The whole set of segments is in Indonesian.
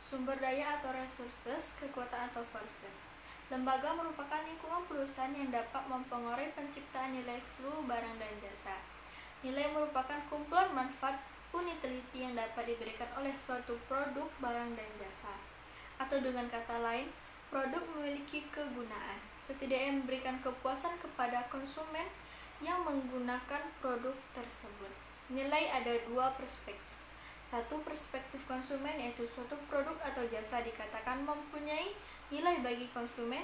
Sumber daya atau resources, kekuatan atau forces. Lembaga merupakan lingkungan perusahaan yang dapat mempengaruhi penciptaan nilai flow barang dan jasa. Nilai merupakan kumpulan manfaat utility yang dapat diberikan oleh suatu produk, barang, dan jasa. Atau dengan kata lain, produk memiliki kegunaan, setidaknya memberikan kepuasan kepada konsumen yang menggunakan produk tersebut. Nilai ada dua perspektif. Satu, perspektif konsumen, yaitu suatu produk atau jasa dikatakan mempunyai nilai bagi konsumen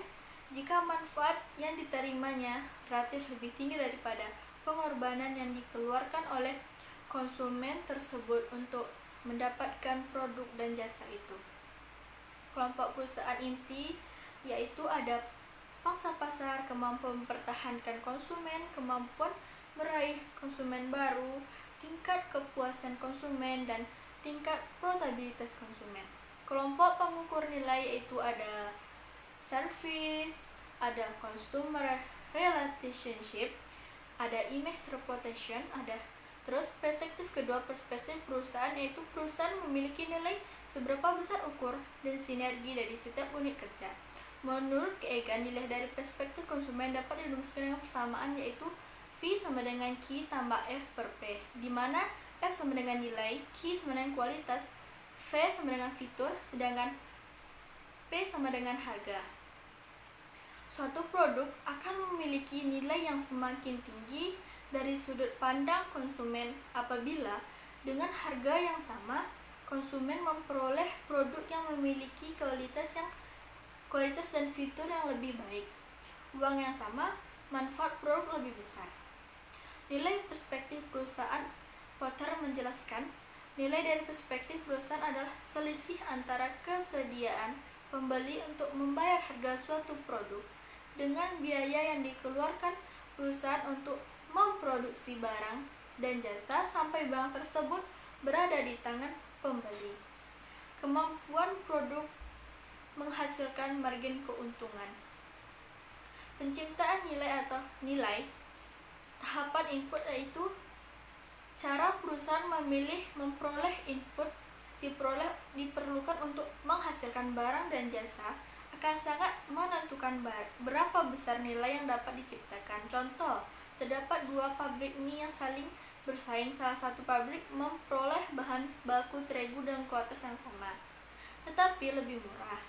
jika manfaat yang diterimanya relatif lebih tinggi daripada pengorbanan yang dikeluarkan oleh konsumen tersebut untuk mendapatkan produk dan jasa itu. Kelompok perusahaan inti yaitu ada pangsa pasar, kemampuan mempertahankan konsumen, kemampuan meraih konsumen baru, tingkat kepuasan konsumen, dan tingkat profitabilitas konsumen. Kelompok pengukur nilai yaitu ada service, ada consumer relationship, ada image reputation, ada terus perspektif kedua, perspektif perusahaan, yaitu perusahaan memiliki nilai seberapa besar ukur dan sinergi dari setiap unit kerja. Menurut Keegan, nilai dari perspektif konsumen dapat dirumuskan dengan persamaan, yaitu V sama dengan Q tambah F per P, di mana F sama dengan nilai, Q sama dengan kualitas, V sama dengan fitur, sedangkan P sama dengan harga. Suatu produk akan memiliki nilai yang semakin tinggi dari sudut pandang konsumen apabila dengan harga yang sama, konsumen memperoleh produk yang memiliki kualitas dan fitur yang lebih baik. Uang yang sama, manfaat produk lebih besar. Nilai perspektif perusahaan. Potter menjelaskan, nilai dari perspektif perusahaan adalah selisih antara kesediaan pembeli untuk membayar harga suatu produk dengan biaya yang dikeluarkan perusahaan untuk memproduksi barang dan jasa sampai barang tersebut berada di tangan pembeli. Kemampuan produk menghasilkan margin keuntungan. Penciptaan nilai atau nilai. Tahapan input yaitu cara perusahaan memperoleh input diperlukan untuk menghasilkan barang dan jasa akan sangat menentukan berapa besar nilai yang dapat diciptakan. Contoh, terdapat dua pabrik mie yang saling bersaing. Salah satu pabrik memperoleh bahan baku terigu dengan kualitas yang sama, tetapi lebih murah.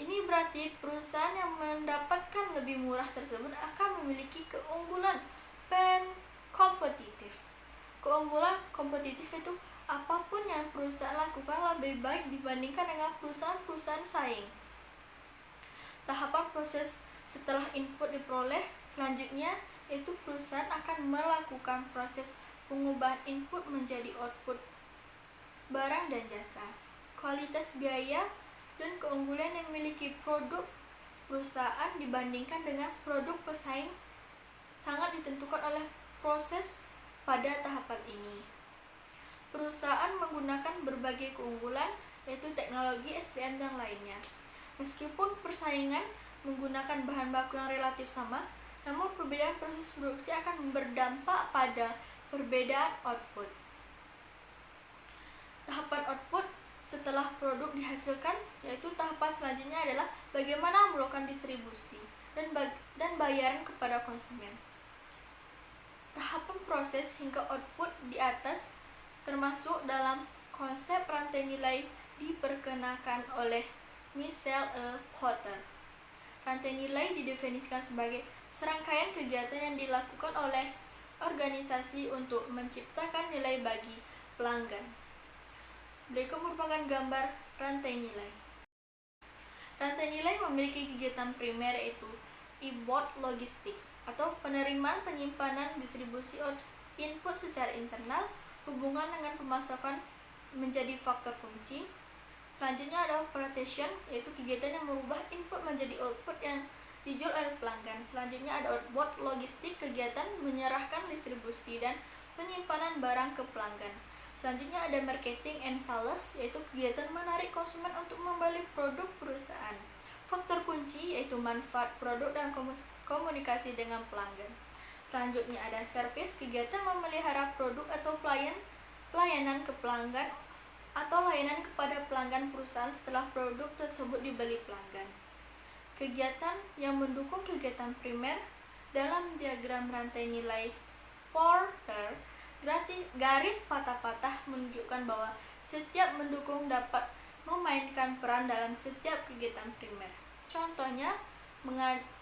Ini berarti perusahaan yang mendapatkan lebih murah tersebut akan memiliki keunggulan kompetitif. Keunggulan kompetitif itu apapun yang perusahaan lakukan lebih baik dibandingkan dengan perusahaan-perusahaan saing. Tahapan proses setelah input diperoleh selanjutnya yaitu perusahaan akan melakukan proses pengubahan input menjadi output barang dan jasa. Kualitas, biaya, dan keunggulan yang memiliki produk perusahaan dibandingkan dengan produk pesaing sangat ditentukan oleh proses pada tahapan ini. Perusahaan menggunakan berbagai keunggulan yaitu teknologi, SDM, dan lainnya. Meskipun persaingan menggunakan bahan baku yang relatif sama, namun perbedaan proses produksi akan berdampak pada perbedaan output. Tahapan output setelah produk dihasilkan, yaitu tahapan selanjutnya adalah bagaimana melakukan distribusi dan bayaran kepada konsumen. Tahapan proses hingga output di atas termasuk dalam konsep rantai nilai diperkenalkan oleh Michel E. Potter. Rantai nilai didefinisikan sebagai serangkaian kegiatan yang dilakukan oleh organisasi untuk menciptakan nilai bagi pelanggan. Berikut merupakan gambar rantai nilai. Rantai nilai memiliki kegiatan primer yaitu inbound logistik atau penerimaan, penyimpanan, distribusi input secara internal, hubungan dengan pemasaran menjadi faktor kunci. Selanjutnya ada operation, yaitu kegiatan yang merubah input menjadi output yang dijual oleh pelanggan. Selanjutnya ada outbound logistik, kegiatan menyerahkan distribusi dan penyimpanan barang ke pelanggan. Selanjutnya ada marketing and sales, yaitu kegiatan menarik konsumen untuk membeli produk perusahaan. Faktor kunci yaitu manfaat produk dan komunikasi dengan pelanggan. Selanjutnya ada service, kegiatan memelihara produk atau pelayanan ke pelanggan atau layanan kepada kepada pelanggan perusahaan setelah produk tersebut dibeli pelanggan. Kegiatan yang mendukung kegiatan primer dalam diagram rantai nilai Porter, garis patah-patah menunjukkan bahwa setiap mendukung dapat memainkan peran dalam setiap kegiatan primer. Contohnya,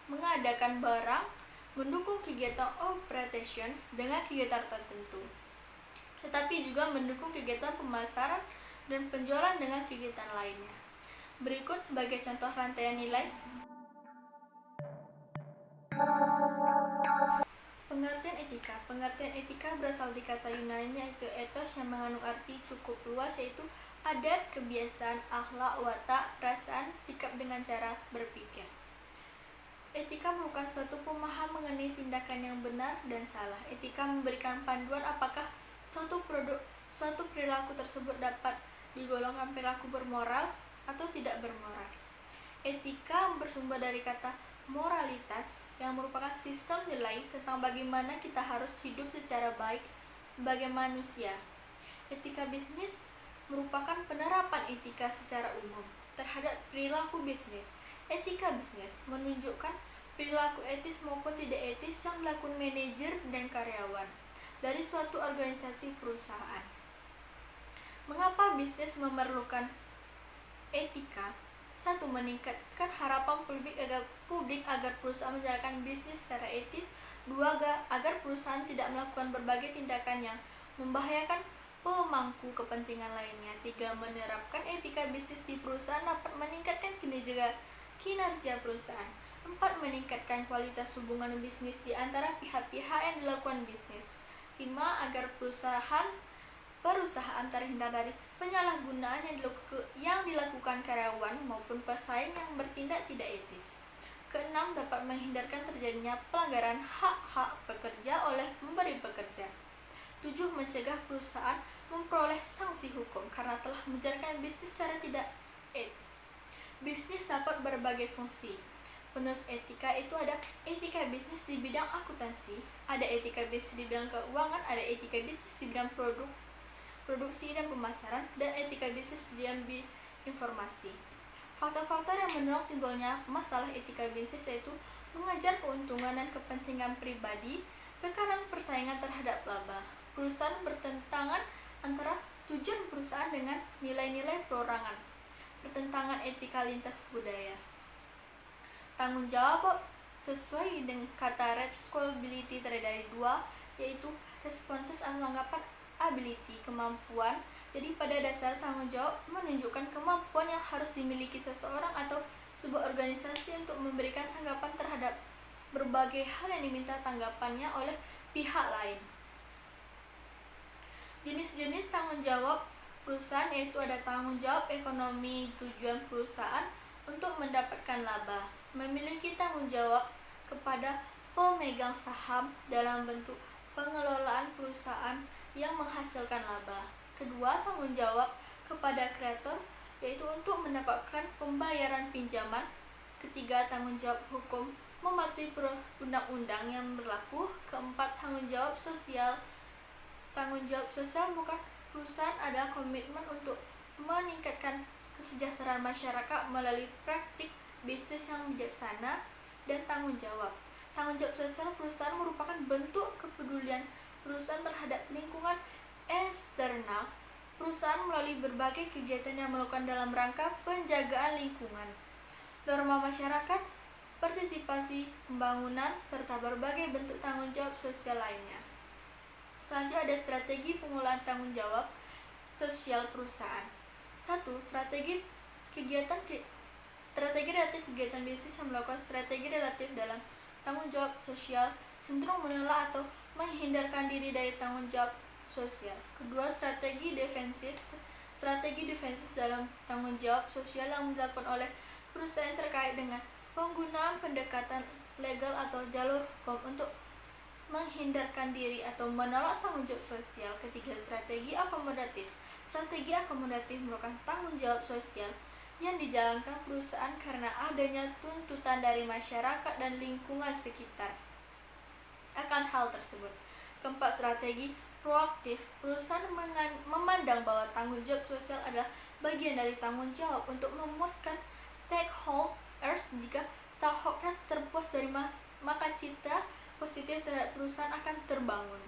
mengadakan barang, mendukung kegiatan operations dengan kegiatan tertentu, tetapi juga mendukung kegiatan pemasaran dan penjualan dengan kegiatan lainnya. Berikut sebagai contoh rantaian nilai. Pengertian etika. Pengertian etika berasal dari kata Yunani yaitu ethos yang mengandung arti cukup luas yaitu adat, kebiasaan, akhlak, watak, perasaan, sikap dengan cara berpikir. Etika merupakan suatu pemahaman mengenai tindakan yang benar dan salah. Etika memberikan panduan apakah suatu perilaku tersebut dapat digolongkan perilaku bermoral atau tidak bermoral. Etika bersumber dari kata moralitas yang merupakan sistem nilai tentang bagaimana kita harus hidup secara baik sebagai manusia. Etika bisnis merupakan penerapan etika secara umum terhadap perilaku bisnis. Etika bisnis menunjukkan perilaku etis maupun tidak etis yang dilakukan manajer dan karyawan dari suatu organisasi perusahaan. Mengapa bisnis memerlukan etika? 1. Meningkatkan harapan publik agar perusahaan menjalankan bisnis secara etis. 2. Agar perusahaan tidak melakukan berbagai tindakan yang membahayakan pemangku kepentingan lainnya. 3. Menerapkan etika bisnis di perusahaan dapat meningkatkan kinerja perusahaan. 4. Meningkatkan kualitas hubungan bisnis di antara pihak-pihak yang dilakukan bisnis. 5. Agar perusahaan terhindar dari penyalahgunaan yang dilakukan karyawan maupun pesaing yang bertindak tidak etis. 6. Dapat menghindarkan terjadinya pelanggaran hak-hak pekerja oleh pemberi pekerja. 7. Mencegah perusahaan memperoleh sanksi hukum karena telah menjalankan bisnis secara tidak etis. Bisnis dapat berbagai fungsi. Menurut etika itu ada etika bisnis di bidang akuntansi, ada etika bisnis di bidang keuangan, ada etika bisnis di bidang produksi dan pemasaran, dan etika bisnis di bidang informasi. Faktor-faktor yang mendorong timbulnya masalah etika bisnis yaitu mengejar keuntungan dan kepentingan pribadi, tekanan persaingan terhadap laba, perusahaan bertentangan antara tujuan perusahaan dengan nilai-nilai perorangan, pertentangan etika lintas budaya. Tanggung jawab sesuai dengan kata responsibility terdiri dari 2, yaitu responses atau anggapan ability, kemampuan. Jadi pada dasar tanggung jawab menunjukkan kemampuan yang harus dimiliki seseorang atau sebuah organisasi untuk memberikan tanggapan terhadap berbagai hal yang diminta tanggapannya oleh pihak lain. Jenis-jenis tanggung jawab perusahaan yaitu ada tanggung jawab ekonomi, tujuan perusahaan untuk mendapatkan laba, memiliki tanggung jawab kepada pemegang saham dalam bentuk pengelolaan perusahaan yang menghasilkan laba. Kedua, tanggung jawab kepada kreator yaitu untuk mendapatkan pembayaran pinjaman. Ketiga, tanggung jawab hukum mematuhi undang-undang yang berlaku. Keempat, tanggung jawab sosial. Tanggung jawab sosial bukan perusahaan adalah komitmen untuk meningkatkan kesejahteraan masyarakat melalui praktik bisnis yang bijaksana dan tanggung jawab. Tanggung jawab sosial perusahaan merupakan bentuk kepedulian perusahaan terhadap lingkungan eksternal. Perusahaan melalui berbagai kegiatan yang melakukan dalam rangka penjagaan lingkungan, norma masyarakat, partisipasi, pembangunan, serta berbagai bentuk tanggung jawab sosial lainnya. Selanjutnya ada strategi pengelolaan tanggung jawab sosial perusahaan. 1. Strategi relatif kegiatan bisnis yang melakukan strategi relatif dalam tanggung jawab sosial cenderung menolak atau menghindarkan diri dari tanggung jawab sosial. Kedua, strategi defensif dalam tanggung jawab sosial yang dilakukan oleh perusahaan terkait dengan penggunaan pendekatan legal atau jalur hukum untuk menghindarkan diri atau menolak tanggung jawab sosial. Ketiga, strategi akomodatif. Strategi akomodatif merupakan tanggung jawab sosial yang dijalankan perusahaan karena adanya tuntutan dari masyarakat dan lingkungan sekitar akan hal tersebut. Keempat, strategi proaktif. Perusahaan memandang bahwa tanggung jawab sosial adalah bagian dari tanggung jawab untuk memuaskan stakeholders. Jika stakeholders terpuas dari maka citra positif terhadap perusahaan akan terbangun.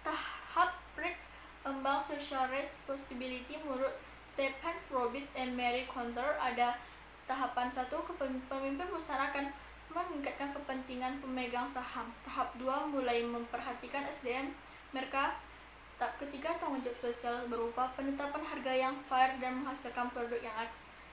Tahap berkembang social responsibility menurut Stephen Probst and Mary Konter ada tahapan 1, pemimpin perusahaan akan meningkatkan kepentingan pemegang saham. Tahap 2, mulai memperhatikan SDM mereka. Tahap ketiga, tanggung jawab sosial berupa penetapan harga yang fair dan menghasilkan produk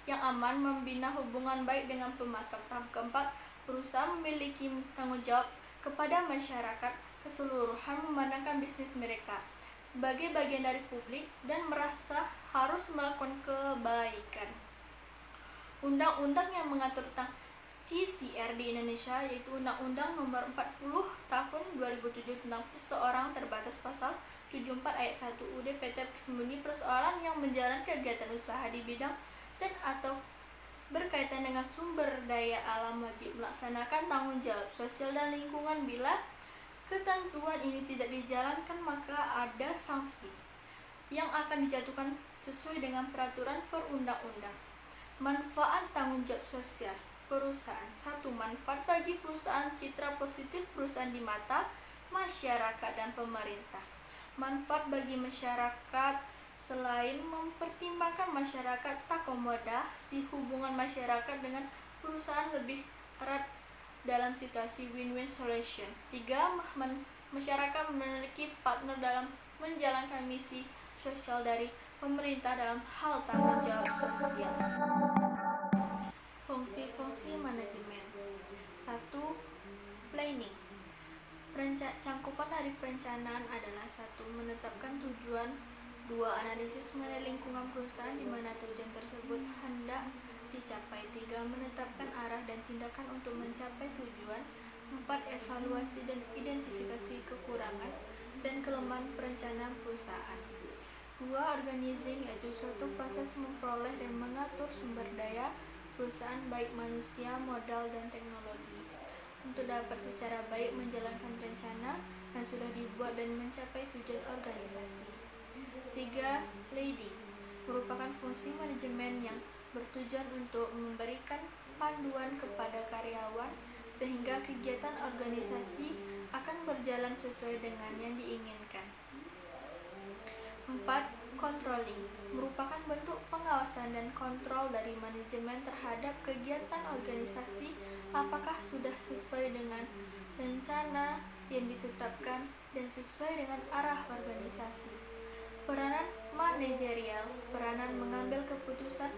yang aman, membina hubungan baik dengan pemasok. Tahap keempat, perusahaan memiliki tanggung jawab kepada masyarakat keseluruhan, memandangkan bisnis mereka sebagai bagian dari publik dan merasa harus melakukan kebaikan. Undang-undang yang mengatur tentang CSR di Indonesia yaitu Undang-Undang Nomor 40 Tahun 2007 tentang Perseorangan Terbatas Pasal 74 Ayat 1 UUD PT Persembunyi persoalan yang menjalankan kegiatan usaha di bidang dan atau berkaitan dengan sumber daya alam wajib melaksanakan tanggung jawab sosial dan lingkungan. Bila ketentuan ini tidak dijalankan maka ada sanksi yang akan dijatuhkan sesuai dengan peraturan perundang-undang. Manfaat tanggung jawab sosial perusahaan. 1. Manfaat bagi perusahaan, citra positif perusahaan di mata masyarakat dan pemerintah. Manfaat bagi masyarakat, selain mempertimbangkan masyarakat, akomodasi hubungan masyarakat dengan perusahaan lebih erat dalam situasi win-win solution. 3. Masyarakat memiliki partner dalam menjalankan misi sosial dari pemerintah dalam hal tanggung jawab sosial. Fungsi-fungsi manajemen. 1. Planning. Cangkupan dari perencanaan adalah 1. Menetapkan tujuan. 2. Analisis mengenai lingkungan perusahaan di mana tujuan tersebut hendak dicapai. 3. Menetapkan arah dan tindakan untuk mencapai tujuan. 4. Evaluasi dan identifikasi kekurangan dan kelemahan perencanaan perusahaan. 2. Organizing, yaitu suatu proses memperoleh dan mengatur sumber daya perusahaan baik manusia, modal, dan teknologi untuk dapat secara baik menjalankan rencana yang sudah dibuat dan mencapai tujuan organisasi. 3. Leading merupakan fungsi manajemen yang bertujuan untuk memberikan panduan kepada karyawan sehingga kegiatan organisasi akan berjalan sesuai dengan yang diinginkan. 4. Controlling merupakan bentuk pengawasan dan kontrol dari manajemen terhadap kegiatan organisasi apakah sudah sesuai dengan rencana yang ditetapkan dan sesuai dengan arah organisasi. Peranan manajerial, peranan mengambil keputusan.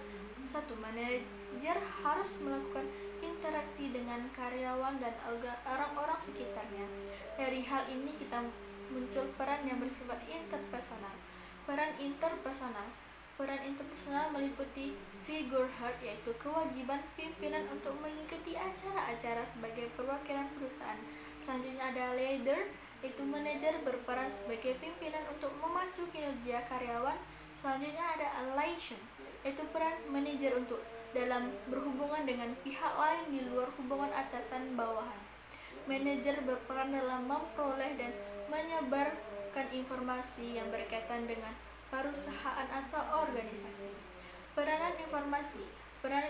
1. Manajer harus melakukan interaksi dengan karyawan dan orang-orang sekitarnya. Dari hal ini kita muncul peran yang bersifat interpersonal. Peran interpersonal meliputi figurehead, yaitu kewajiban pimpinan untuk mengikuti acara-acara sebagai perwakilan perusahaan. Selanjutnya ada leader, yaitu manajer berperan sebagai pimpinan untuk memacu kinerja karyawan. Selanjutnya ada alliation, yaitu peran manajer untuk dalam berhubungan dengan pihak lain di luar hubungan atasan bawahan. Manajer berperan dalam memperoleh dan menyebarkan informasi yang berkaitan dengan perusahaan atau organisasi. Peranan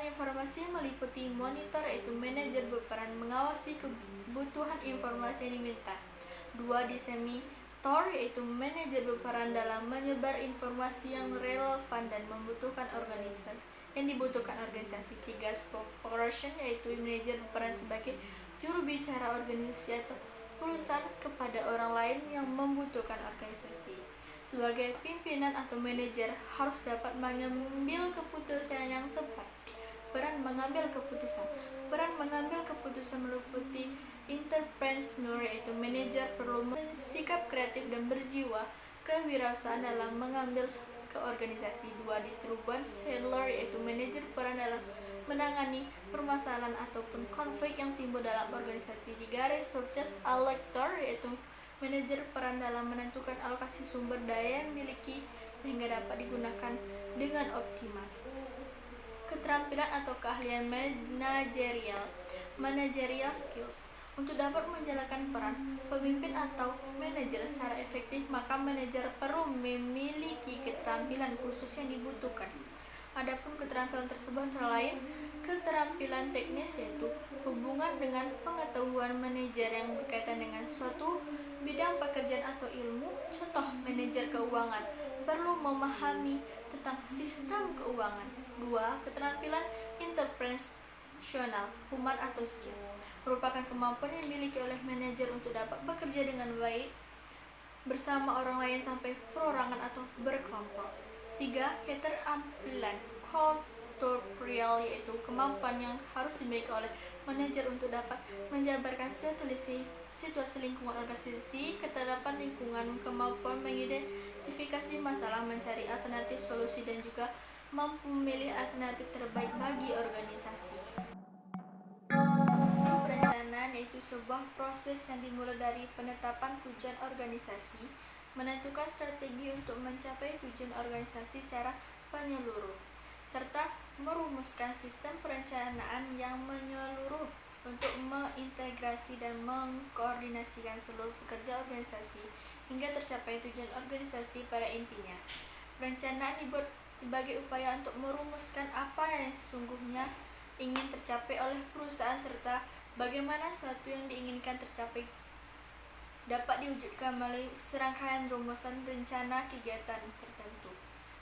informasi meliputi monitor, yaitu manajer berperan mengawasi kebutuhan informasi yang diminta. 2. Disseminator, yaitu manajer berperan dalam menyebar informasi yang relevan dan dibutuhkan organisasi. 3. Spokesperson, yaitu manajer berperan sebagai juru bicara organisasi atau perusahaan kepada orang lain yang membutuhkan organisasi. Sebagai pimpinan atau manajer harus dapat mengambil keputusan yang tepat. Peran mengambil keputusan meliputi entrepreneur, yaitu manajer perlu bersikap kreatif dan berjiwa kewirausahaan dalam mengambil ke organisasi. 2. Distribution seller, yaitu manajer peran dalam menangani permasalahan ataupun konflik yang timbul dalam organisasi. 3. Resources allocator, yaitu manajer peran dalam menentukan alokasi sumber daya yang dimiliki sehingga dapat digunakan dengan optimal. Keterampilan atau keahlian managerial skills. Untuk dapat menjalankan peran pemimpin atau manajer secara efektif, maka manajer perlu memiliki keterampilan khusus yang dibutuhkan. Adapun keterampilan tersebut antara lain keterampilan teknis, yaitu hubungan dengan pengetahuan manajer yang berkaitan dengan suatu bidang pekerjaan atau ilmu. Contoh, manajer keuangan perlu memahami tentang sistem keuangan. 2. Keterampilan interpersonal, human atau skill, merupakan kemampuan yang dimiliki oleh manajer untuk dapat bekerja dengan baik bersama orang lain sampai perorangan atau berkelompok. 3. Keterampilan kulturel, yaitu kemampuan yang harus dimiliki oleh manajer untuk dapat menjabarkan situasi lingkungan organisasi, ketetapan lingkungan, kemampuan mengidentifikasi masalah, mencari alternatif solusi, dan juga mampu memilih alternatif terbaik bagi organisasi. Fungsi perencanaan yaitu sebuah proses yang dimulai dari penetapan tujuan organisasi, menentukan strategi untuk mencapai tujuan organisasi secara menyeluruh, serta merumuskan sistem perencanaan yang menyeluruh untuk mengintegrasi dan mengkoordinasikan seluruh pekerja organisasi hingga tercapai tujuan organisasi pada intinya. Perencanaan dibuat sebagai upaya untuk merumuskan apa yang sesungguhnya ingin tercapai oleh perusahaan serta bagaimana sesuatu yang diinginkan tercapai dapat diwujudkan melalui serangkaian rumusan rencana kegiatan tertentu.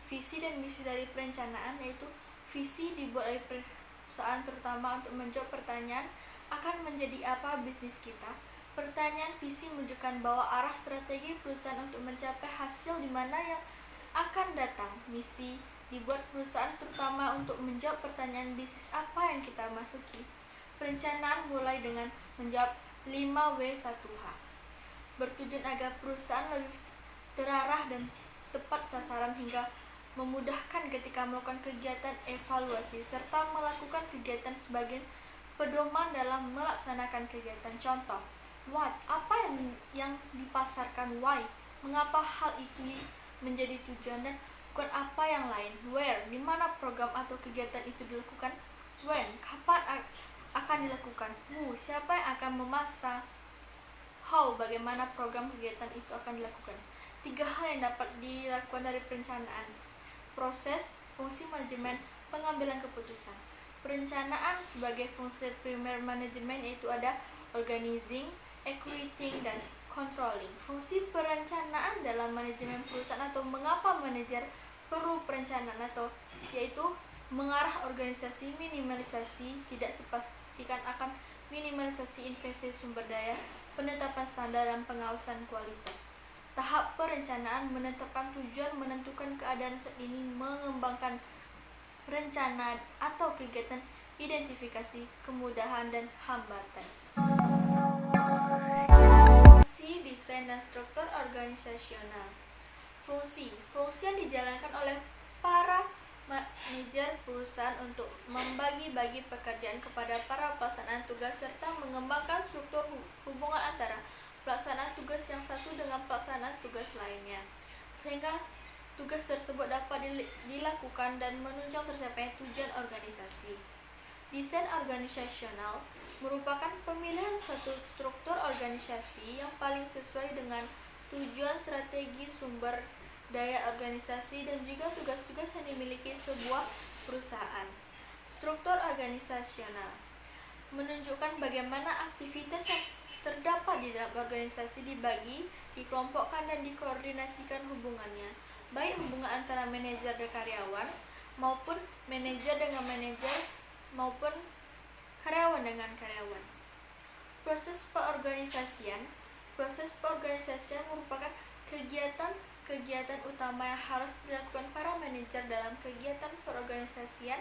Visi dan misi dari perencanaan yaitu visi dibuat oleh perusahaan terutama untuk menjawab pertanyaan akan menjadi apa bisnis kita. Pertanyaan visi menunjukkan bahwa arah strategi perusahaan untuk mencapai hasil di mana yang akan datang. Misi dibuat perusahaan terutama untuk menjawab pertanyaan bisnis apa yang kita masuki. Perencanaan mulai dengan menjawab 5W1H. Bertujuan agar perusahaan lebih terarah dan tepat sasaran hingga memudahkan ketika melakukan kegiatan evaluasi serta melakukan kegiatan sebagai pedoman dalam melaksanakan kegiatan. Contoh, what, apa yang dipasarkan, why, mengapa hal itu menjadi tujuan dan bukan apa yang lain, where, di mana program atau kegiatan itu dilakukan, when, kapan akan dilakukan, who, siapa yang akan memasang, how, bagaimana program kegiatan itu akan dilakukan. 3 hal yang dapat dilakukan dari perencanaan: proses, fungsi manajemen, pengambilan keputusan. Perencanaan sebagai fungsi primer manajemen yaitu ada organizing, executing, dan controlling. Fungsi perencanaan dalam manajemen perusahaan atau mengapa manajer perlu perencanaan atau yaitu mengarah organisasi, minimalisasi tidak sepastikan akan minimalisasi investasi sumber daya, penetapan standar dan pengawasan kualitas. Tahap perencanaan menetapkan tujuan, menentukan keadaan saat ini, mengembangkan rencana atau kegiatan, identifikasi kemudahan dan hambatan. Fungsi, desain, dan struktur organisasional. Fungsi yang dijalankan oleh para manajer perusahaan untuk membagi-bagi pekerjaan kepada para pelaksanaan tugas serta mengembangkan struktur hubungan antara pelaksanaan tugas yang satu dengan pelaksanaan tugas lainnya, sehingga tugas tersebut dapat dilakukan dan menunjang tercapainya tujuan organisasi. Desain organisasional merupakan pemilihan suatu struktur organisasi yang paling sesuai dengan tujuan, strategi, sumber daya organisasi, dan juga tugas-tugas yang dimiliki sebuah perusahaan. Struktur organisasional menunjukkan bagaimana aktivitas yang terdapat di dalam organisasi dibagi, dikelompokkan, dan dikoordinasikan hubungannya, baik hubungan antara manajer dan karyawan, maupun manajer dengan manajer, maupun karyawan dengan karyawan. Proses peorganisasian merupakan kegiatan utama yang harus dilakukan para manajer dalam kegiatan peorganisasian.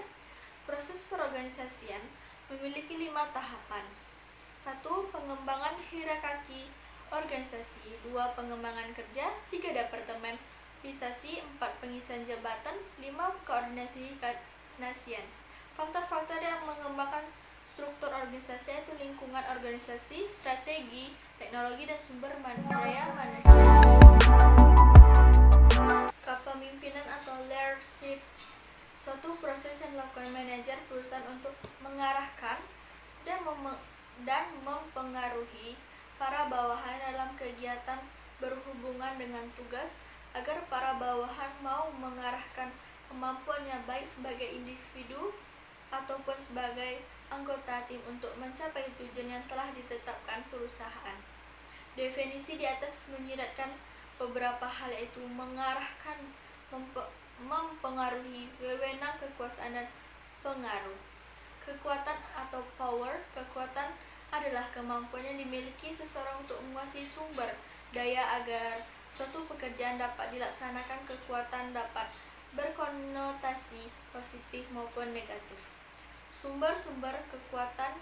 Proses peorganisasian memiliki 5 tahapan. 1. Pengembangan hierarki organisasi. 2. Pengembangan kerja. 3. Departementalisasi. 4. Pengisian jabatan. 5. Koordinasi kanasian. Faktor-faktor yang mengembangkan struktur organisasi yaitu lingkungan organisasi, strategi, teknologi, dan sumber daya manusia. Kepemimpinan atau leadership, suatu proses yang dilakukan manajer perusahaan untuk mengarahkan dan mempengaruhi para bawahan dalam kegiatan berhubungan dengan tugas agar para bawahan mau mengarahkan kemampuannya baik sebagai individu ataupun sebagai anggota tim untuk mencapai tujuan yang telah ditetapkan perusahaan. Definisi di atas menyiratkan beberapa hal, yaitu mengarahkan, mempengaruhi, wewenang, kekuasaan, dan pengaruh. Kekuatan atau power. Kekuatan adalah kemampuan yang dimiliki seseorang untuk menguasai sumber daya agar suatu pekerjaan dapat dilaksanakan. Kekuatan dapat berkonotasi positif maupun negatif. Sumber-sumber kekuatan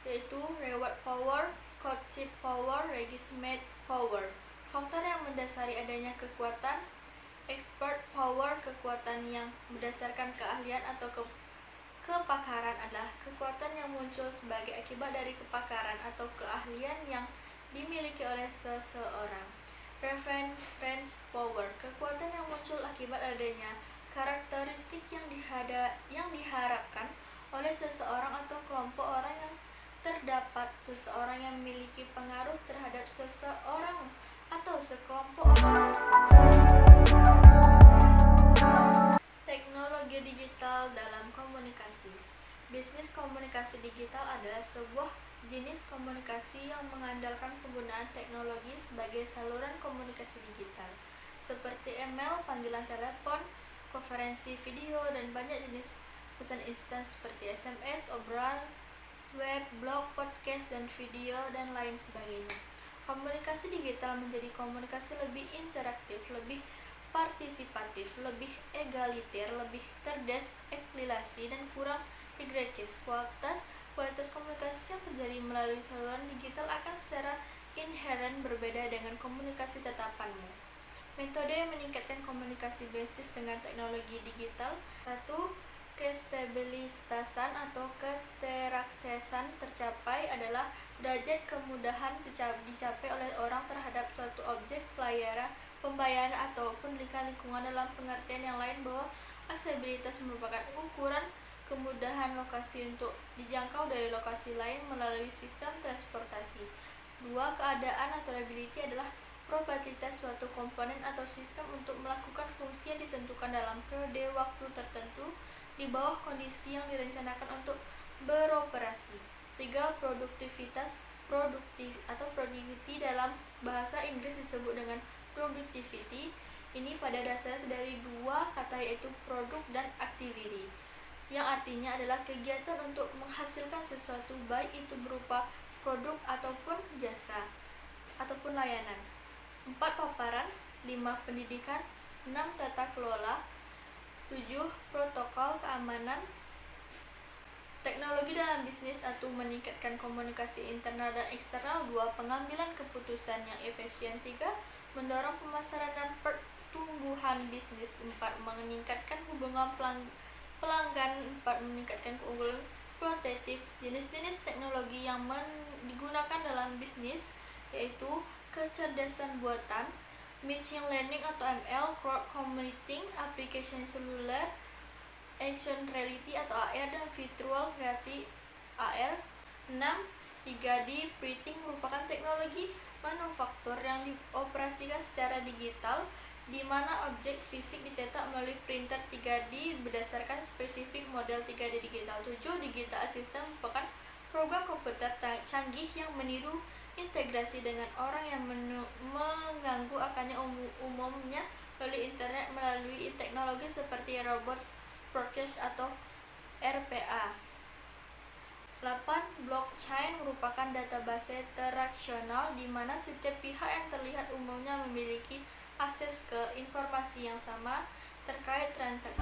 yaitu reward power, courtship power, legitimate power. Faktor yang mendasari adanya kekuatan: expert power, kekuatan yang berdasarkan keahlian atau kepakaran adalah kekuatan yang muncul sebagai akibat dari kepakaran atau keahlian yang dimiliki oleh seseorang. Reference power, kekuatan yang muncul akibat adanya karakteristik yang diharapkan oleh seseorang atau kelompok orang yang terdapat seseorang yang memiliki pengaruh terhadap seseorang atau sekelompok orang Teknologi digital dalam komunikasi. Bisnis komunikasi digital adalah sebuah jenis komunikasi yang mengandalkan penggunaan teknologi sebagai saluran komunikasi digital, seperti email, panggilan telepon, konferensi video, dan banyak jenis pesan instan seperti SMS, obrolan web, blog, podcast, dan video, dan lain sebagainya. Komunikasi digital menjadi komunikasi lebih interaktif, lebih partisipatif, lebih egaliter, lebih terdesenkriptasi, dan kurang hierarkis. Kualitas komunikasi yang terjadi melalui saluran digital akan secara inheren berbeda dengan komunikasi tatapanmu. Metode yang meningkatkan komunikasi berbasis dengan teknologi digital. 1. Kestabilitasan atau keteraksesan tercapai adalah derajat kemudahan dicapai oleh orang terhadap suatu objek pembayaran ataupun lingkungan. Dalam pengertian yang lain, bahwa aksesibilitas merupakan ukuran kemudahan lokasi untuk dijangkau dari lokasi lain melalui sistem transportasi. 2. Keadaan atau reliability adalah probabilitas suatu komponen atau sistem untuk melakukan fungsi yang ditentukan dalam periode waktu tertentu di bawah kondisi yang direncanakan untuk beroperasi. 3. Produktivitas. Productivity dalam bahasa Inggris disebut dengan productivity. Ini pada dasarnya dari dua kata, yaitu produk dan activity, yang artinya adalah kegiatan untuk menghasilkan sesuatu, baik itu berupa produk ataupun jasa ataupun layanan. 4. Paparan. 5. Pendidikan. 6. Tata kelola. 7. Protokol keamanan. Teknologi dalam bisnis. 1. Meningkatkan komunikasi internal dan eksternal. 2. Pengambilan keputusan yang efisien. 3. Mendorong pemasaran dan pertumbuhan bisnis. 4. Meningkatkan hubungan pelanggan. 4. Meningkatkan keunggulan kualitatif. Jenis-jenis teknologi yang digunakan dalam bisnis yaitu kecerdasan buatan, machine learning atau ML, cloud computing, application seluler, action reality atau AR, dan virtual reality AR. 6. 3D printing merupakan teknologi manufaktur yang dioperasikan secara digital, di mana objek fisik dicetak melalui printer 3D berdasarkan spesifik model 3D digital. 7. Digital assistant merupakan program komputer canggih yang meniru integrasi dengan orang yang mengganggu akannya, umumnya melalui internet melalui teknologi seperti robot broadcast atau RPA. 8. Blockchain merupakan database transaksional di mana setiap pihak yang terlihat umumnya memiliki akses ke informasi yang sama terkait transaksi